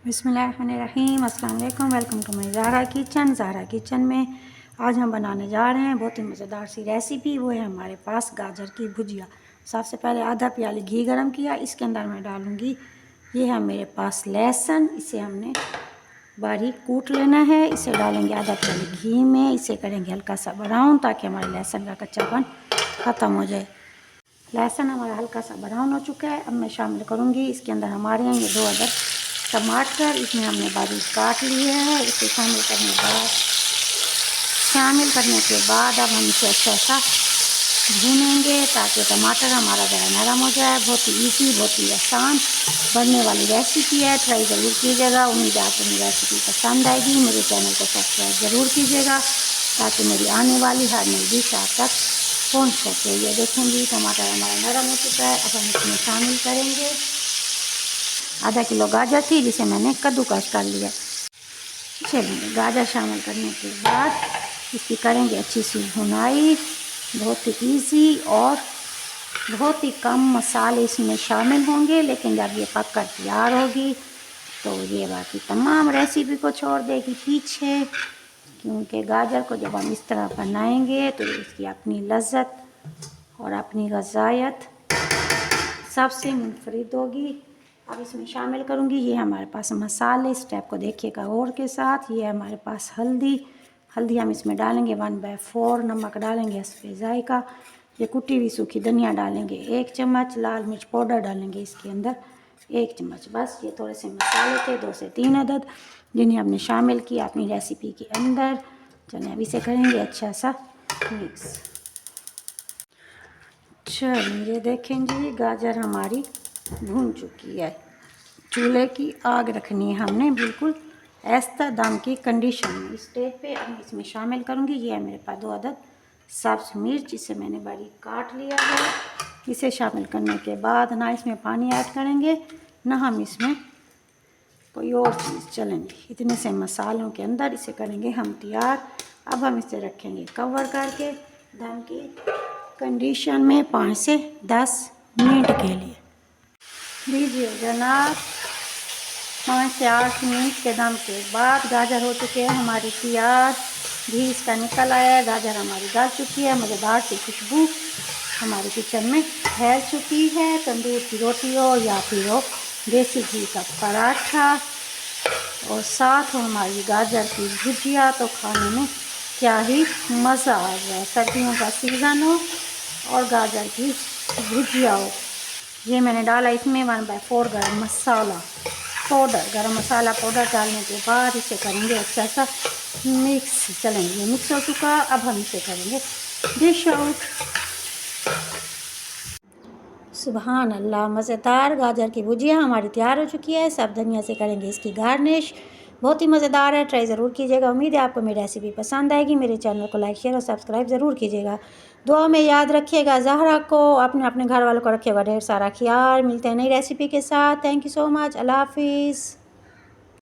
बिस्मिल्लाहिर्रहमानिर्रहीम, अस्सलाम वालेकुम। Welcome to my Zara kitchen. Zara kitchen में आज हम बनाने जा रहे हैं बहुत ही मज़ेदार सी रेसिपी। वो है हमारे पास गाजर की भुजिया। सबसे पहले आधा प्याली घी गरम किया, इसके अंदर मैं डालूँगी, ये है मेरे पास लहसुन, इसे हमने बारीक कूट लेना है। इसे डालेंगे आधा प्याली घी में, इसे करेंगे हल्का सा ब्राउन ताकि हमारे लहसुन का कच्चापन ख़त्म हो जाए। लहसुन हमारा हल्का सा ब्राउन हो चुका है। अब मैं शामिल करूँगी इसके अंदर हमारे यहाँ ये 2 अदद टमाटर, इसमें हमने बारीक काट लिए हैं। इसे शामिल करने के बाद अब हम इसे अच्छा सा भूनेंगे ताकि टमाटर हमारा ज़रा नरम हो जाए। बहुत ही ईजी, बहुत ही आसान बनने वाली रेसिपी है, ट्राई ज़रूर कीजिएगा। उम्मीद है आपको मेरी रेसिपी पसंद आएगी। मेरे चैनल को सब्सक्राइब ज़रूर कीजिएगा ताकि मेरी आने वाली हर नई डिश आप तक पहुँच सके। ये देखेंगे टमाटर हमारा नरम हो चुका है। अब हम इसमें शामिल करेंगे आधा किलो गाजर थी जिसे मैंने कद्दूकस कर लिया। चलिए, गाजर शामिल करने के बाद इसकी करेंगे अच्छी सी भुनाई। बहुत ही ईजी और बहुत ही कम मसाले इसमें शामिल होंगे, लेकिन जब ये पक कर तैयार होगी तो ये बाकी तमाम रेसिपी को छोड़ देगी पीछे, क्योंकि गाजर को जब हम इस तरह बनाएंगे तो इसकी अपनी लज्जत और अपनी ग़ज़ायत सबसे मुनफरिद होगी। अब इसमें शामिल करूँगी, ये हमारे पास मसाले, स्टेप को देखिएगा गौर के साथ। ये हमारे पास हल्दी हम इसमें डालेंगे 1/4, नमक डालेंगे हस्बे ज़ायक़ा, ये कुटी हुई सूखी धनिया डालेंगे 1 चम्मच, लाल मिर्च पाउडर डालेंगे इसके अंदर 1 चम्मच। बस ये थोड़े से मसाले थे 2 से 3 अदद, जिन्हें हमने शामिल किया अपनी रेसिपी के अंदर। चलिए अब इसे करेंगे अच्छा सा मिक्स। चलिए देखें जी, गाजर हमारी भून चुकी है। चूल्हे की आग रखनी है हमने बिल्कुल ऐस्ता दम की कंडीशन में। इस स्टेज पे अब इसमें शामिल करूँगी, ये है मेरे पास 2 अदद सब्ज़ मिर्च, इसे मैंने बारीक काट लिया है। इसे शामिल करने के बाद ना इसमें पानी ऐड करेंगे, ना हम इसमें कोई और चीज़ चलेंगे। इतने से मसालों के अंदर इसे करेंगे हम तैयार। अब हम इसे रखेंगे कवर करके दम की कंडीशन में 5 से 10 मिनट के लिए। लीजिए जनाब, 5 से 8 मिनट के दम के बाद गाजर हो चुके हैं हमारी तैयार। घी इसका निकल आया है, गाजर हमारी गल चुकी है। मज़ेदार सी खुशबू हमारे किचन में फैल चुकी है। तंदूर की रोटी हो या फिर हो देसी घी का पराठा और साथ हो हमारी गाजर की भुजिया, तो खाने में क्या ही मज़ा आ जाए। सर्दियों का सीज़न हो और गाजर की भुजिया हो। ये मैंने डाला इसमें 1/4 गरम मसाला पाउडर डालने के बाद इसे करेंगे अच्छा सा मिक्स। चलेंगे, मिक्स हो चुका, अब हम इसे करेंगे डिश आउट। सुभान अल्लाह, मज़ेदार गाजर की भुजिया हमारी तैयार हो चुकी है। सब धनिया से करेंगे इसकी गार्निश। बहुत ही मज़ेदार है, ट्राई ज़रूर कीजिएगा। उम्मीद है आपको मेरी रेसिपी पसंद आएगी। मेरे चैनल को लाइक, शेयर और सब्सक्राइब ज़रूर कीजिएगा। दुआ में याद रखिएगा ज़हरा को, अपने घर वालों को रखिएगा ढेर सारा ख्याल। मिलते हैं नई रेसिपी के साथ। Thank you so much. अल्लाह हाफिज़।